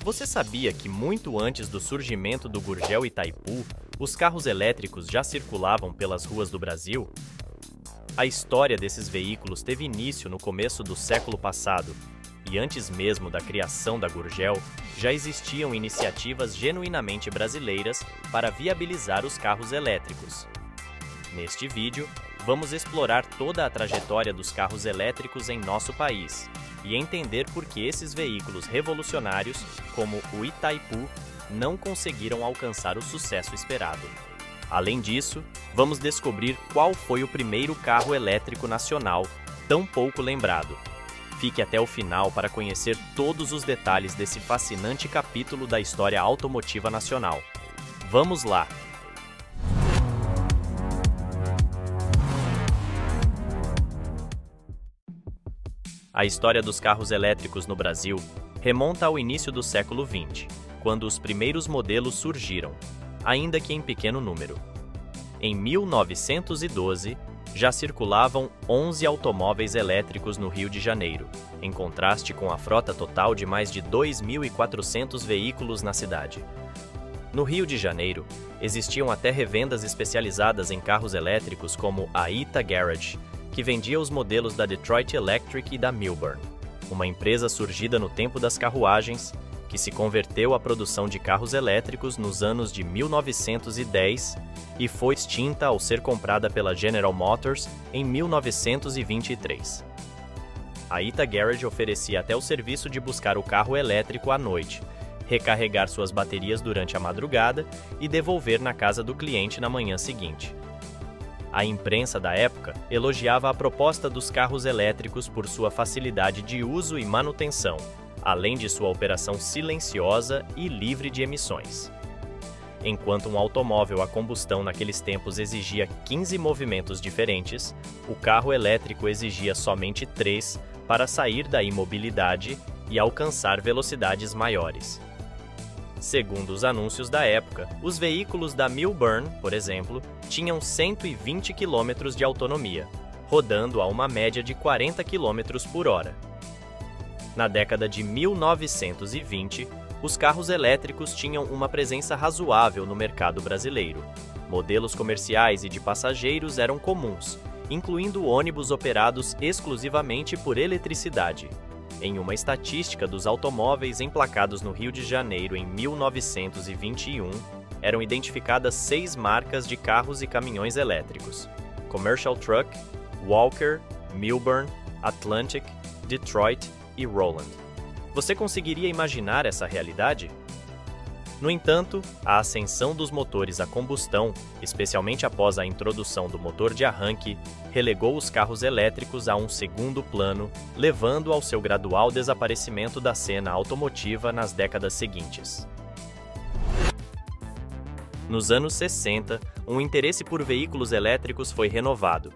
Você sabia que muito antes do surgimento do Gurgel Itaipu, os carros elétricos já circulavam pelas ruas do Brasil? A história desses veículos teve início no começo do século passado, e antes mesmo da criação da Gurgel, já existiam iniciativas genuinamente brasileiras para viabilizar os carros elétricos. Neste vídeo, vamos explorar toda a trajetória dos carros elétricos em nosso país e entender por que esses veículos revolucionários, como o Itaipu, não conseguiram alcançar o sucesso esperado. Além disso, vamos descobrir qual foi o primeiro carro elétrico nacional, tão pouco lembrado. Fique até o final para conhecer todos os detalhes desse fascinante capítulo da história automotiva nacional. Vamos lá! A história dos carros elétricos no Brasil remonta ao início do século XX, quando os primeiros modelos surgiram, ainda que em pequeno número. Em 1912, já circulavam 11 automóveis elétricos no Rio de Janeiro, em contraste com a frota total de mais de 2.400 veículos na cidade. No Rio de Janeiro, existiam até revendas especializadas em carros elétricos como a Ita Garage, que vendia os modelos da Detroit Electric e da Milburn, uma empresa surgida no tempo das carruagens, que se converteu à produção de carros elétricos nos anos de 1910 e foi extinta ao ser comprada pela General Motors em 1923. A Ita Garage oferecia até o serviço de buscar o carro elétrico à noite, recarregar suas baterias durante a madrugada e devolver na casa do cliente na manhã seguinte. A imprensa da época elogiava a proposta dos carros elétricos por sua facilidade de uso e manutenção, além de sua operação silenciosa e livre de emissões. Enquanto um automóvel a combustão naqueles tempos exigia 15 movimentos diferentes, o carro elétrico exigia somente 3 para sair da imobilidade e alcançar velocidades maiores. Segundo os anúncios da época, os veículos da Milburn, por exemplo, tinham 120 km de autonomia, rodando a uma média de 40 km por hora. Na década de 1920, os carros elétricos tinham uma presença razoável no mercado brasileiro. Modelos comerciais e de passageiros eram comuns, incluindo ônibus operados exclusivamente por eletricidade. Em uma estatística dos automóveis emplacados no Rio de Janeiro em 1921, eram identificadas 6 marcas de carros e caminhões elétricos: Commercial Truck, Walker, Milburn, Atlantic, Detroit e Roland. Você conseguiria imaginar essa realidade? No entanto, a ascensão dos motores a combustão, especialmente após a introdução do motor de arranque, relegou os carros elétricos a um segundo plano, levando ao seu gradual desaparecimento da cena automotiva nas décadas seguintes. Nos anos 60, um interesse por veículos elétricos foi renovado,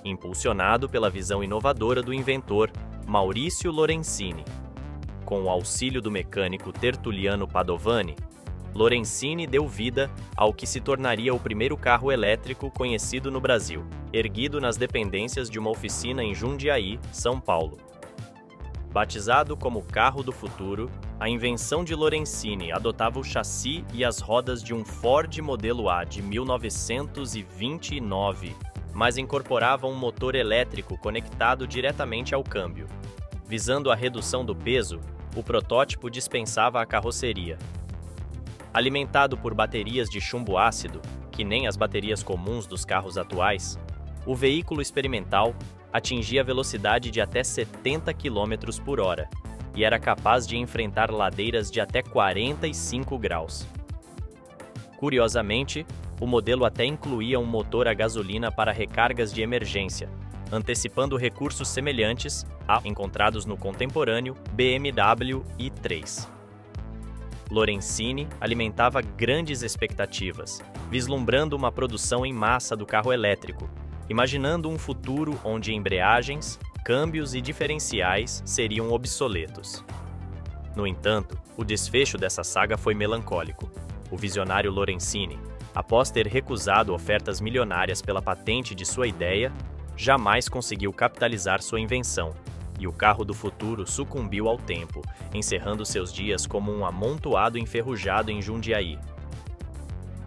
impulsionado pela visão inovadora do inventor Maurício Lorenzini. Com o auxílio do mecânico Tertuliano Padovani, Lorenzini deu vida ao que se tornaria o primeiro carro elétrico conhecido no Brasil, erguido nas dependências de uma oficina em Jundiaí, São Paulo. Batizado como Carro do Futuro, a invenção de Lorenzini adotava o chassi e as rodas de um Ford Modelo A de 1929, mas incorporava um motor elétrico conectado diretamente ao câmbio. Visando a redução do peso, o protótipo dispensava a carroceria. Alimentado por baterias de chumbo ácido, que nem as baterias comuns dos carros atuais, o veículo experimental atingia velocidade de até 70 km por hora e era capaz de enfrentar ladeiras de até 45 graus. Curiosamente, o modelo até incluía um motor a gasolina para recargas de emergência, antecipando recursos semelhantes a encontrados no contemporâneo BMW i3. Lorenzini alimentava grandes expectativas, vislumbrando uma produção em massa do carro elétrico, imaginando um futuro onde embreagens, câmbios e diferenciais seriam obsoletos. No entanto, o desfecho dessa saga foi melancólico. O visionário Lorenzini, após ter recusado ofertas milionárias pela patente de sua ideia, jamais conseguiu capitalizar sua invenção, e o carro do futuro sucumbiu ao tempo, encerrando seus dias como um amontoado enferrujado em Jundiaí.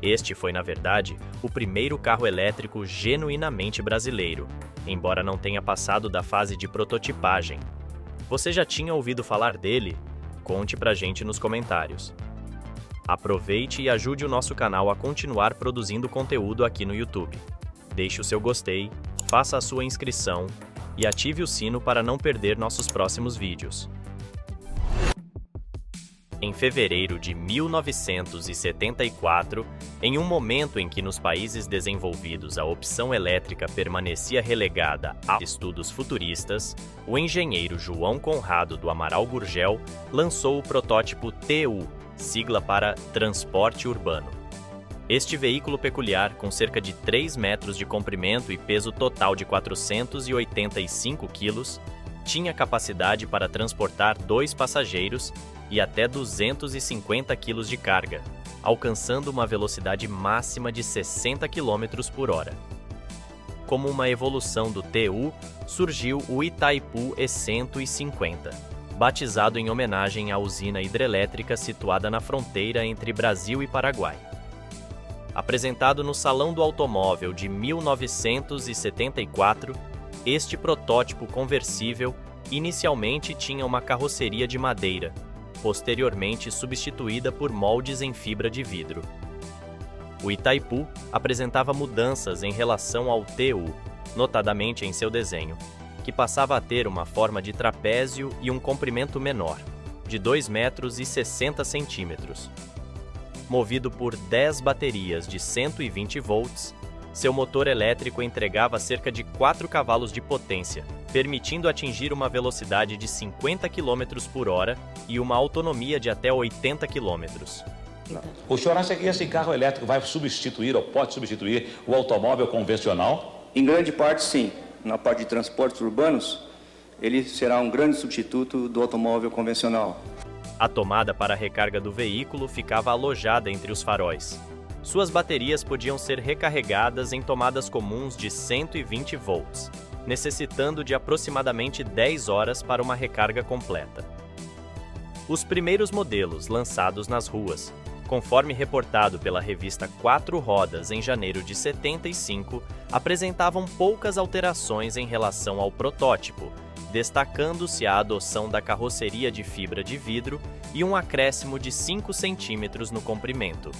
Este foi, na verdade, o primeiro carro elétrico genuinamente brasileiro, embora não tenha passado da fase de prototipagem. Você já tinha ouvido falar dele? Conte pra gente nos comentários. Aproveite e ajude o nosso canal a continuar produzindo conteúdo aqui no YouTube. Deixe o seu gostei, faça a sua inscrição e ative o sino para não perder nossos próximos vídeos. Em fevereiro de 1974, em um momento em que nos países desenvolvidos a opção elétrica permanecia relegada a estudos futuristas, o engenheiro João Conrado do Amaral Gurgel lançou o protótipo TU, sigla para Transporte Urbano. Este veículo peculiar, com cerca de 3 metros de comprimento e peso total de 485 quilos, tinha capacidade para transportar 2 passageiros e até 250 quilos de carga, alcançando uma velocidade máxima de 60 km por hora. Como uma evolução do TU, surgiu o Itaipu E150, batizado em homenagem à usina hidrelétrica situada na fronteira entre Brasil e Paraguai. Apresentado no Salão do Automóvel de 1974, este protótipo conversível inicialmente tinha uma carroceria de madeira, posteriormente substituída por moldes em fibra de vidro. O Itaipu apresentava mudanças em relação ao TU, notadamente em seu desenho, que passava a ter uma forma de trapézio e um comprimento menor, de 2 metros e 60 centímetros. Movido por 10 baterias de 120 volts, seu motor elétrico entregava cerca de 4 cavalos de potência, permitindo atingir uma velocidade de 50 km por hora e uma autonomia de até 80 km. O senhor acha que esse carro elétrico vai substituir ou pode substituir o automóvel convencional? Em grande parte, sim. Na parte de transportes urbanos, ele será um grande substituto do automóvel convencional. A tomada para a recarga do veículo ficava alojada entre os faróis. Suas baterias podiam ser recarregadas em tomadas comuns de 120 volts, necessitando de aproximadamente 10 horas para uma recarga completa. Os primeiros modelos lançados nas ruas, conforme reportado pela revista Quatro Rodas em janeiro de 75, apresentavam poucas alterações em relação ao protótipo, destacando-se a adoção da carroceria de fibra de vidro e um acréscimo de 5 centímetros no comprimento.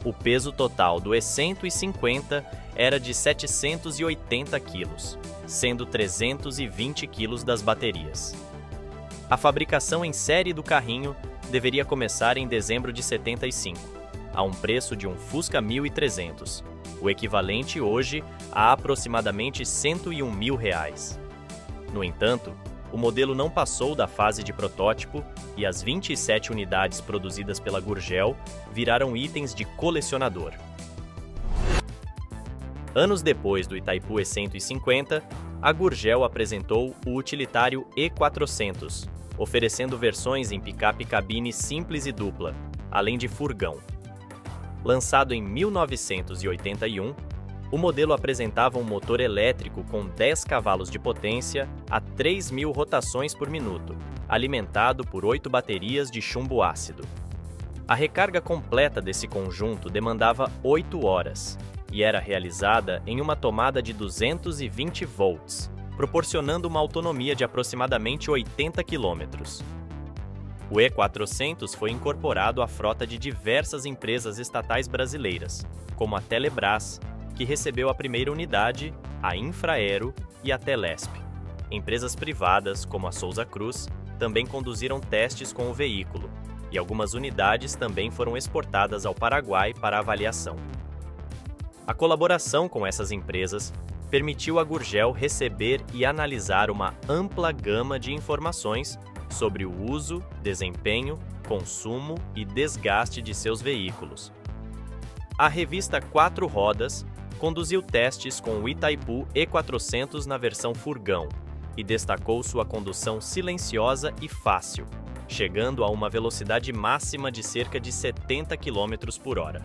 O peso total do E150 era de 780 quilos, sendo 320 quilos das baterias. A fabricação em série do carrinho deveria começar em dezembro de 75, a um preço de um Fusca 1300, o equivalente hoje a aproximadamente R$101.000. No entanto, o modelo não passou da fase de protótipo e as 27 unidades produzidas pela Gurgel viraram itens de colecionador. Anos depois do Itaipu E150, a Gurgel apresentou o utilitário E400, oferecendo versões em picape cabine simples e dupla, além de furgão. Lançado em 1981, o modelo apresentava um motor elétrico com 10 cavalos de potência a 3.000 rotações por minuto, alimentado por 8 baterias de chumbo ácido. A recarga completa desse conjunto demandava 8 horas e era realizada em uma tomada de 220 volts, proporcionando uma autonomia de aproximadamente 80 km. O E400 foi incorporado à frota de diversas empresas estatais brasileiras, como a Telebrás, que recebeu a primeira unidade, a Infraero e a Telesp. Empresas privadas, como a Souza Cruz, também conduziram testes com o veículo, e algumas unidades também foram exportadas ao Paraguai para avaliação. A colaboração com essas empresas permitiu a Gurgel receber e analisar uma ampla gama de informações sobre o uso, desempenho, consumo e desgaste de seus veículos. A revista Quatro Rodas conduziu testes com o Itaipu E400 na versão furgão e destacou sua condução silenciosa e fácil, chegando a uma velocidade máxima de cerca de 70 km por hora.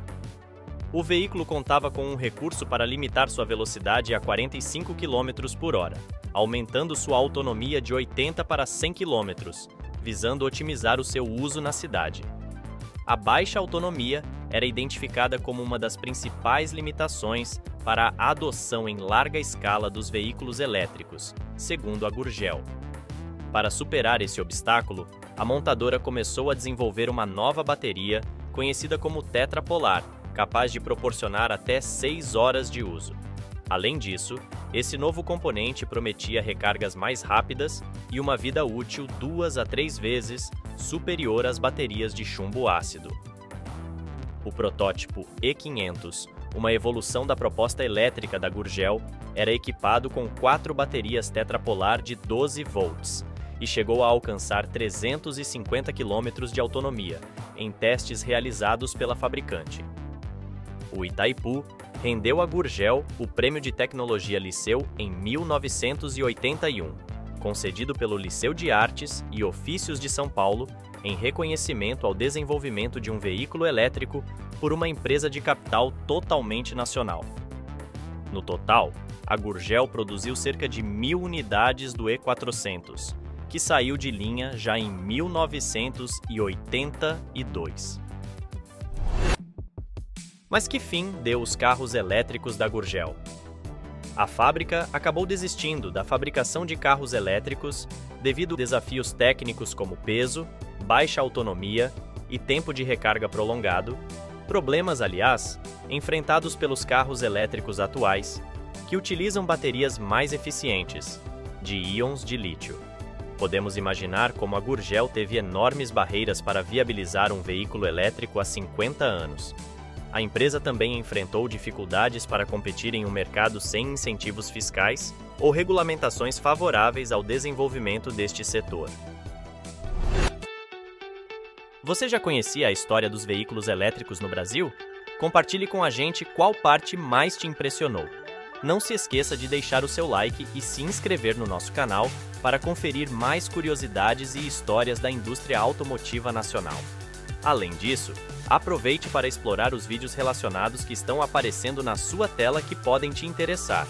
O veículo contava com um recurso para limitar sua velocidade a 45 km por hora, aumentando sua autonomia de 80 para 100 km, visando otimizar o seu uso na cidade. A baixa autonomia era identificada como uma das principais limitações para a adoção em larga escala dos veículos elétricos, segundo a Gurgel. Para superar esse obstáculo, a montadora começou a desenvolver uma nova bateria, conhecida como tetrapolar, capaz de proporcionar até 6 horas de uso. Além disso, esse novo componente prometia recargas mais rápidas e uma vida útil 2 a 3 vezes superior às baterias de chumbo ácido. O protótipo E500, uma evolução da proposta elétrica da Gurgel, era equipado com 4 baterias tetrapolar de 12 volts e chegou a alcançar 350 km de autonomia, em testes realizados pela fabricante. O Itaipu rendeu à Gurgel o Prêmio de Tecnologia Liceu em 1981, concedido pelo Liceu de Artes e Ofícios de São Paulo, em reconhecimento ao desenvolvimento de um veículo elétrico por uma empresa de capital totalmente nacional. No total, a Gurgel produziu cerca de 1.000 unidades do E400, que saiu de linha já em 1982. Mas que fim deu os carros elétricos da Gurgel? A fábrica acabou desistindo da fabricação de carros elétricos devido a desafios técnicos como peso, baixa autonomia e tempo de recarga prolongado, problemas, aliás, enfrentados pelos carros elétricos atuais, que utilizam baterias mais eficientes, de íons de lítio. Podemos imaginar como a Gurgel teve enormes barreiras para viabilizar um veículo elétrico há 50 anos. A empresa também enfrentou dificuldades para competir em um mercado sem incentivos fiscais ou regulamentações favoráveis ao desenvolvimento deste setor. Você já conhecia a história dos veículos elétricos no Brasil? Compartilhe com a gente qual parte mais te impressionou. Não se esqueça de deixar o seu like e se inscrever no nosso canal para conferir mais curiosidades e histórias da indústria automotiva nacional. Além disso, aproveite para explorar os vídeos relacionados que estão aparecendo na sua tela que podem te interessar.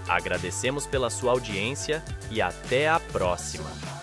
Agradecemos pela sua audiência e até a próxima!